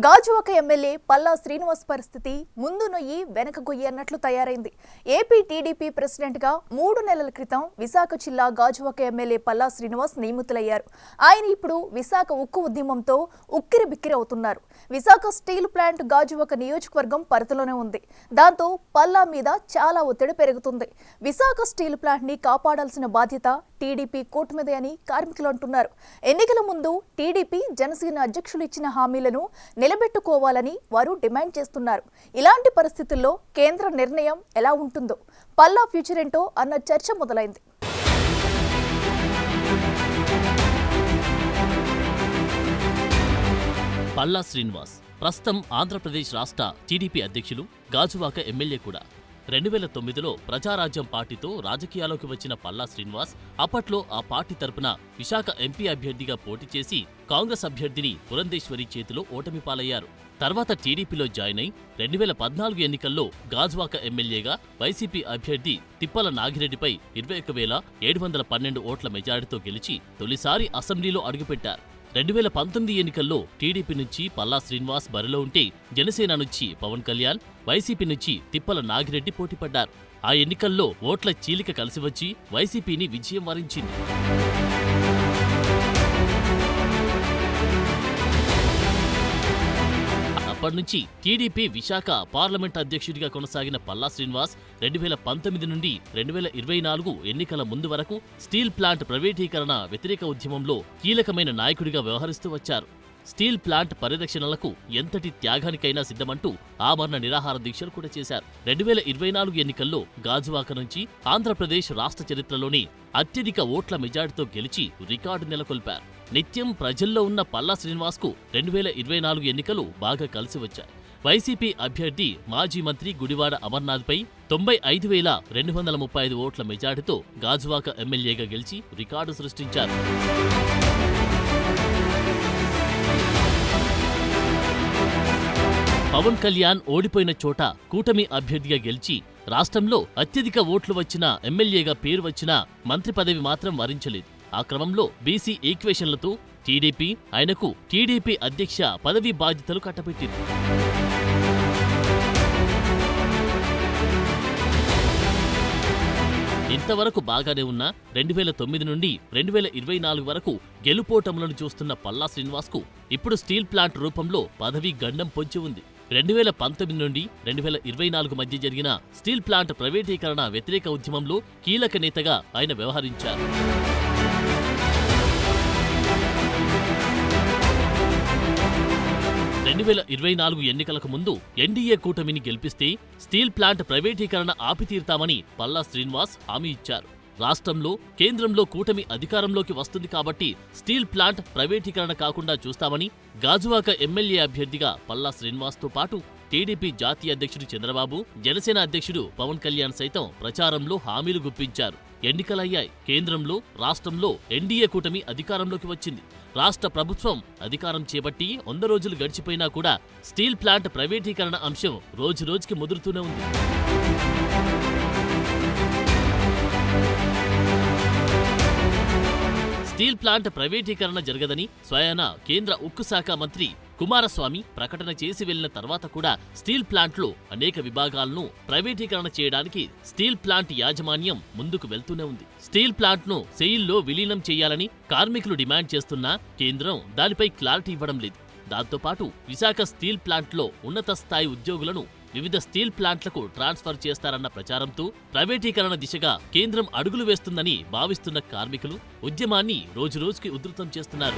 Gajuwaka MLA Palla Srinivas పరిస్థితి ముందు నొయ్యి వెనక గొయ్యి అన్నట్లు తయారైంది. ఏపీ టీడీపీ ప్రెసిడెంట్ గా 3 నెలల క్రితం విశాఖ జిల్లా గాజువాక ఎమ్మెల్యే పల్లా శ్రీనివాస్ నియమితులయ్యారు. ఆయన ఇప్పుడు విశాఖ ఉక్కు ఉద్యమంతో ఉక్కిరి బిక్కిరి అవుతున్నారు. విశాఖ స్టీల్ ప్లాంట్ గాజువాక నియోజకవర్గం పరిధిలోనే ఉంది. దాంతో పల్లా మీద చాలా ఒత్తిడి పెరుగుతుంది. విశాఖ స్టీల్ ప్లాంట్ ని కాపాడాల్సిన బాధ్యత టీడీపీ కూటమిదే అని కార్మికులు అంటున్నారు. ఎన్నికల ముందు టీడీపీ జనసేన అధ్యక్షులు ఇచ్చిన హామీలను నిలబెట్టుకోవాలని వారు డిమాండ్ చేస్తున్నారు. ఇలాంటి పరిస్థితుల్లో కేంద్ర నిర్ణయం ఎలా ఉంటుందో, పల్లా ఫ్యూచర్ ఏంటో అన్న చర్చ మొదలైంది. పల్లా శ్రీనివాస్ ప్రస్తుతం ఆంధ్రప్రదేశ్ రాష్ట్ర టీడీపీ అధ్యక్షులు, గాజువాక ఎమ్మెల్యే కూడా. 2009లో ప్రజారాజ్యం పార్టీతో రాజకీయాల్లోకి వచ్చిన పల్లా శ్రీనివాస్ అప్పట్లో ఆ పార్టీ తరపున విశాఖ ఎంపీ అభ్యర్థిగా పోటీ చేసి కాంగ్రెస్ అభ్యర్థిని పురంధేశ్వరి చేతిలో ఓటమి పాలయ్యారు. తర్వాత టీడీపీలో జాయిన్ అయి 2014 ఎన్నికల్లో గాజువాక ఎమ్మెల్యేగా వైసీపీ అభ్యర్థి తిప్పల నాగిరెడ్డిపై 21,712 ఓట్ల మెజారిటీతో గెలిచి తొలిసారి అసెంబ్లీలో అడుగుపెట్టారు. 2019 ఎన్నికల్లో టీడీపీ నుంచి పల్లా శ్రీనివాస్ బరిలో ఉంటే జనసేన నుంచి పవన్ కళ్యాణ్, వైసీపీ నుంచి తిప్పల నాగిరెడ్డి పోటీపడ్డారు. ఆ ఎన్నికల్లో ఓట్ల చీలిక కలిసివచ్చి వైసీపీని విజయం వరించింది. అప్పటి నుంచి టీడీపీ విశాఖ పార్లమెంట్ అధ్యక్షుడిగా కొనసాగిన పల్లా శ్రీనివాస్ 2019 నుండి 2024 ఎన్నికల ముందు వరకు స్టీల్ ప్లాంట్ ప్రైవేటీకరణ వ్యతిరేక ఉద్యమంలో కీలకమైన నాయకుడిగా వ్యవహరిస్తూ వచ్చారు. స్టీల్ ప్లాంట్ పరిరక్షణలకు ఎంతటి త్యాగానికైనా సిద్ధమంటూ ఆమరణ నిరాహార దీక్షలు కూడా చేశారు. 2024 ఎన్నికల్లో గాజువాక నుంచి ఆంధ్రప్రదేశ్ రాష్ట్ర చరిత్రలోని అత్యధిక ఓట్ల మెజార్టీతో గెలిచి రికార్డు నెలకొల్పారు. నిత్యం ప్రజల్లో ఉన్న పల్లా శ్రీనివాస్ కు 2024 ఎన్నికలు బాగా కలిసి వచ్చాయి. వైసీపీ అభ్యర్థి మాజీ మంత్రి గుడివాడ అమర్నాథ్ పై 95,235 ఓట్ల మెజార్టీతో గాజువాక ఎమ్మెల్యేగా గెలిచి రికార్డు సృష్టించారు. పవన్ కళ్యాణ్ ఓడిపోయిన చోట కూటమి అభ్యర్థిగా గెలిచి రాష్ట్రంలో అత్యధిక ఓట్లు వచ్చిన ఎమ్మెల్యేగా పేరు వచ్చినా మంత్రి పదవి మాత్రం వరించలేదు. ఆ క్రమంలో బీసీ ఈక్వేషన్లతో టీడీపీ ఆయనకు టీడీపీ అధ్యక్ష పదవి బాధ్యతలు కట్టబెట్టింది. ఇంతవరకు బాగానే ఉన్న 2009 నుండి 2024 వరకు గెలుపోటములను చూస్తున్న పల్లా శ్రీనివాస్ కు ఇప్పుడు స్టీల్ ప్లాంట్ రూపంలో పదవి గండం పొంచి ఉంది. 2019 నుండి 2024 మధ్య జరిగిన స్టీల్ ప్లాంట్ ప్రైవేటీకరణ వ్యతిరేక ఉద్యమంలో కీలక నేతగా ఆయన వ్యవహరించారు. 2024 ఎన్నికలకు ముందు ఎన్డీఏ కూటమిని గెలిపిస్తే స్టీల్ ప్లాంట్ ప్రైవేటీకరణ ఆపితీరుతామని పల్లా శ్రీనివాస్ హామీ ఇచ్చారు. రాష్ట్రంలో, కేంద్రంలో కూటమి అధికారంలోకి వస్తుంది కాబట్టి స్టీల్ ప్లాంట్ ప్రైవేటీకరణ కాకుండా చూస్తామని గాజువాక ఎమ్మెల్యే అభ్యర్థిగా పల్లా శ్రీనివాస్తో పాటు టీడీపీ జాతీయ అధ్యక్షుడు చంద్రబాబు, జనసేన అధ్యక్షుడు పవన్ కళ్యాణ్ సైతం ప్రచారంలో హామీలు గుప్పించారు. ఎన్నికలయ్యాయి. కేంద్రంలో, రాష్ట్రంలో ఎన్డీఏ కూటమి అధికారంలోకి వచ్చింది. రాష్ట్ర ప్రభుత్వం అధికారం చేపట్టి 100 రోజులు గడిచిపోయినా కూడా స్టీల్ ప్లాంట్ ప్రైవేటీకరణ అంశం రోజురోజుకి ముదురుతూనే ఉంది. స్టీల్ ప్లాంట్ ప్రైవేటీకరణ జరగదని స్వయాన కేంద్ర ఉక్కు శాఖ మంత్రి కుమారస్వామి ప్రకటన చేసి వెళ్లిన తర్వాత కూడా స్టీల్ ప్లాంట్లో అనేక విభాగాలను ప్రైవేటీకరణ చేయడానికి స్టీల్ ప్లాంట్ యాజమాన్యం ముందుకు వెళ్తూనే ఉంది. స్టీల్ ప్లాంట్ను సెయిల్లో విలీనం చేయాలని కార్మికులు డిమాండ్ చేస్తున్నా కేంద్రం దానిపై క్లారిటీ ఇవ్వడం లేదు. దాంతోపాటు విశాఖ స్టీల్ ప్లాంట్లో ఉన్నత స్థాయి ఉద్యోగులను వివిధ స్టీల్ ప్లాంట్లకు ట్రాన్స్ఫర్ చేస్తారన్న ప్రచారంతో ప్రైవేటీకరణ దిశగా కేంద్రం అడుగులు వేస్తుందని భావిస్తున్న కార్మికులు ఉద్యమాన్ని రోజురోజుకి ఉధృతం చేస్తున్నారు.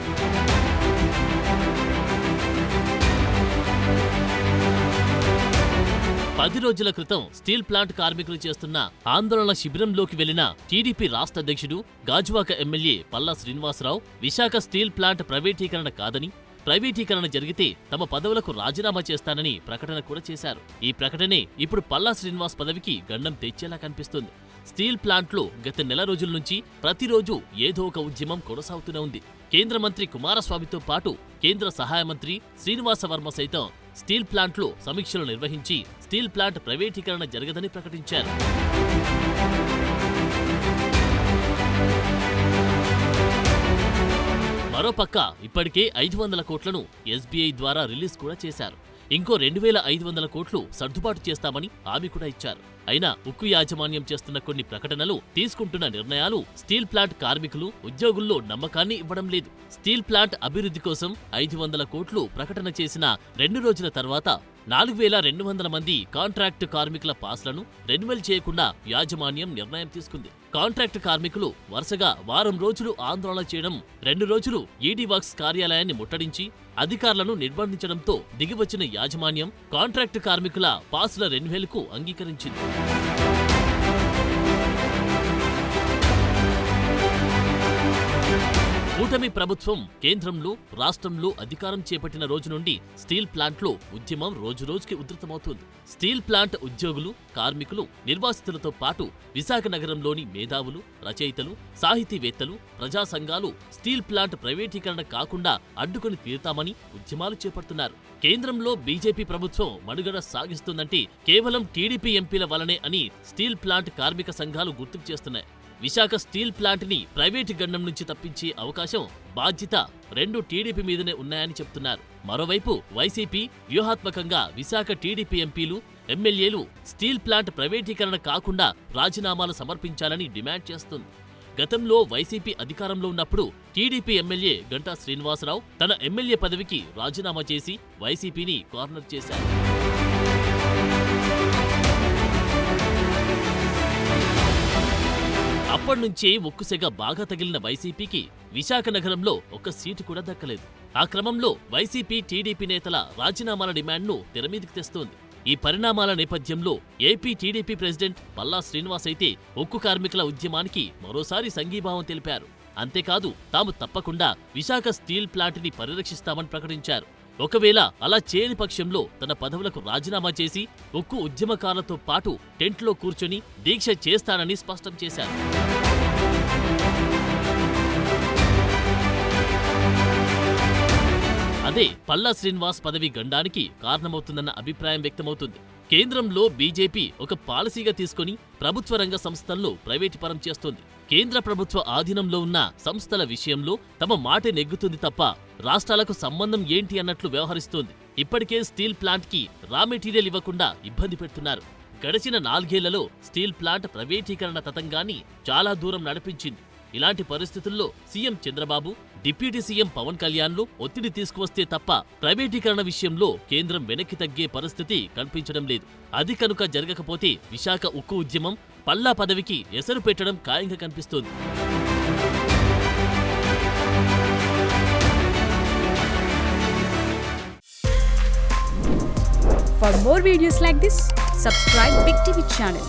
పది రోజుల క్రితం స్టీల్ ప్లాంట్ కార్మికులు చేస్తున్న ఆందోళన శిబిరంలోకి వెళ్లిన టీడీపీ రాష్ట్ర అధ్యక్షుడు, Gajuwaka MLA Palla Srinivasarao Visakha steel plant ప్రైవేటీకరణ కాదని, ప్రైవేటీకరణ జరిగితే తమ పదవులకు రాజీనామా చేస్తానని ప్రకటన కూడా చేశారు. ఈ ప్రకటనే ఇప్పుడు పల్లా శ్రీనివాస్ పదవికి గండం తెచ్చేలా కనిపిస్తుంది. స్టీల్ ప్లాంట్లో గత నెల రోజుల నుంచి ప్రతిరోజు ఏదో ఒక ఉద్యమం కొనసాగుతూనే ఉంది. కేంద్ర మంత్రి కుమారస్వామితో పాటు కేంద్ర సహాయ మంత్రి శ్రీనివాస వర్మ సైతం స్టీల్ ప్లాంట్లో సమీక్షలు నిర్వహించి స్టీల్ ప్లాంట్ ప్రైవేటీకరణ జరగదని ప్రకటించారు. మరోపక్క ఇప్పటికే 500 కోట్లను ఎస్బీఐ ద్వారా రిలీజ్ కూడా చేశారు. ఇంకో 2500 కోట్లు సర్దుబాటు చేస్తామని హామీ కూడా ఇచ్చారు. అయినా ఉక్కు యాజమాన్యం చేస్తున్న కొన్ని ప్రకటనలు, తీసుకుంటున్న నిర్ణయాలు స్టీల్ ప్లాంట్ కార్మికులు, ఉద్యోగుల్లో నమ్మకాన్ని ఇవ్వడం లేదు. స్టీల్ ప్లాంట్ అభివృద్ధి కోసం 500 కోట్లు ప్రకటన చేసిన 2 రోజుల తర్వాత 4200 మంది కాంట్రాక్టు కార్మికుల పాస్లను రెన్యువల్ చేయకుండా యాజమాన్యం నిర్ణయం తీసుకుంది. కాంట్రాక్టు కార్మికులు వరుసగా వారం రోజులు ఆందోళన చేయడం, 2 రోజులు ఈడీ వర్క్స్ కార్యాలయాన్ని ముట్టడించి అధికారులను నిర్బంధించడంతో దిగివచ్చిన యాజమాన్యం కాంట్రాక్టు కార్మికుల పాసుల రెన్యువల్కు అంగీకరించింది. కూటమి ప్రభుత్వం కేంద్రంలో, రాష్ట్రంలో అధికారం చేపట్టిన రోజు నుండి స్టీల్ ప్లాంట్లో ఉద్యమం రోజురోజుకి ఉధృతమవుతోంది. స్టీల్ ప్లాంట్ ఉద్యోగులు, కార్మికులు, నిర్వాసితులతో పాటు విశాఖ నగరంలోని మేధావులు, రచయితలు, సాహితీవేత్తలు, ప్రజా సంఘాలు స్టీల్ ప్లాంట్ ప్రైవేటీకరణ కాకుండా అడ్డుకొని తీరుతామని ఉద్యమాలు చేపడుతున్నారు. కేంద్రంలో బీజేపీ ప్రభుత్వం మనుగడ సాగిస్తుందంటే కేవలం టీడీపీ ఎంపీల వల్లనే అని స్టీల్ ప్లాంట్ కార్మిక సంఘాలు గుర్తుకు చేస్తున్నాయి. విశాఖ స్టీల్ ప్లాంట్ని ప్రైవేటు గండం నుంచి తప్పించే అవకాశం, బాధ్యత 2 టీడీపీ మీదనే ఉన్నాయని చెప్తున్నారు. మరోవైపు వైసీపీ వ్యూహాత్మకంగా విశాఖ టీడీపీ ఎంపీలు, ఎమ్మెల్యేలు స్టీల్ ప్లాంట్ ప్రైవేటీకరణ కాకుండా రాజీనామాలు సమర్పించాలని డిమాండ్ చేస్తుంది. గతంలో వైసీపీ అధికారంలో ఉన్నప్పుడు టీడీపీ ఎమ్మెల్యే గంటా శ్రీనివాసరావు తన ఎమ్మెల్యే పదవికి రాజీనామా చేసి వైసీపీని కార్నర్ చేశారు. అప్పటినుంచే ఉక్కుసెగ బాగా తగిలిన వైసీపీకి విశాఖ నగరంలో ఒక్క సీటు కూడా దక్కలేదు. ఆ క్రమంలో వైసీపీ, టీడీపీ నేతల రాజీనామాల డిమాండ్ను తెరమీదికి తెస్తోంది. ఈ పరిణామాల నేపథ్యంలో AP TDP president Palla Srinivas అయితే ఉక్కు కార్మికుల ఉద్యమానికి మరోసారి సంఘీభావం తెలిపారు. అంతేకాదు, తాము తప్పకుండా విశాఖ స్టీల్ ప్లాంట్ని పరిరక్షిస్తామని ప్రకటించారు. ఒకవేళ అలా చేయని పక్షంలో తన పదవులకు రాజీనామా చేసి ఉక్కు ఉద్యమకారులతో పాటు టెంట్లో కూర్చొని దీక్ష చేస్తానని స్పష్టం చేశారు. అదే పల్లా శ్రీనివాస్ పదవి గండానికి కారణమవుతుందన్న అభిప్రాయం వ్యక్తమవుతుంది. కేంద్రంలో బీజేపీ ఒక పాలసీగా తీసుకుని ప్రభుత్వ రంగ సంస్థలను ప్రైవేటీపరం చేస్తోంది. కేంద్ర ప్రభుత్వ ఆధీనంలో ఉన్న సంస్థల విషయంలో తమ మాటే నెగ్గుతుంది తప్ప రాష్ట్రాలకు సంబంధం ఏంటి అన్నట్లు వ్యవహరిస్తోంది. ఇప్పటికే స్టీల్ ప్లాంట్కి రా మెటీరియల్ ఇవ్వకుండా ఇబ్బంది పెడుతున్నారు. గడిచిన 4 ఏళ్లలో స్టీల్ ప్లాంట్ ప్రైవేటీకరణ తతంగాన్ని చాలా దూరం నడిపించింది. ఇలాంటి పరిస్థితుల్లో CM Chandrababu, deputy CM Pawan కళ్యాణ్లు ఒత్తిడి తీసుకువస్తే తప్ప ప్రైవేటీకరణ విషయంలో కేంద్రం వెనక్కి తగ్గే పరిస్థితి కనిపించడం లేదు. అది కనుక జరగకపోతే విశాఖ ఉక్కు ఉద్యమం పల్లా పదవికి ఎసరు పెట్టడం ఖాయంగా కనిపిస్తోంది. For more videos like this, subscribe Big TV channel.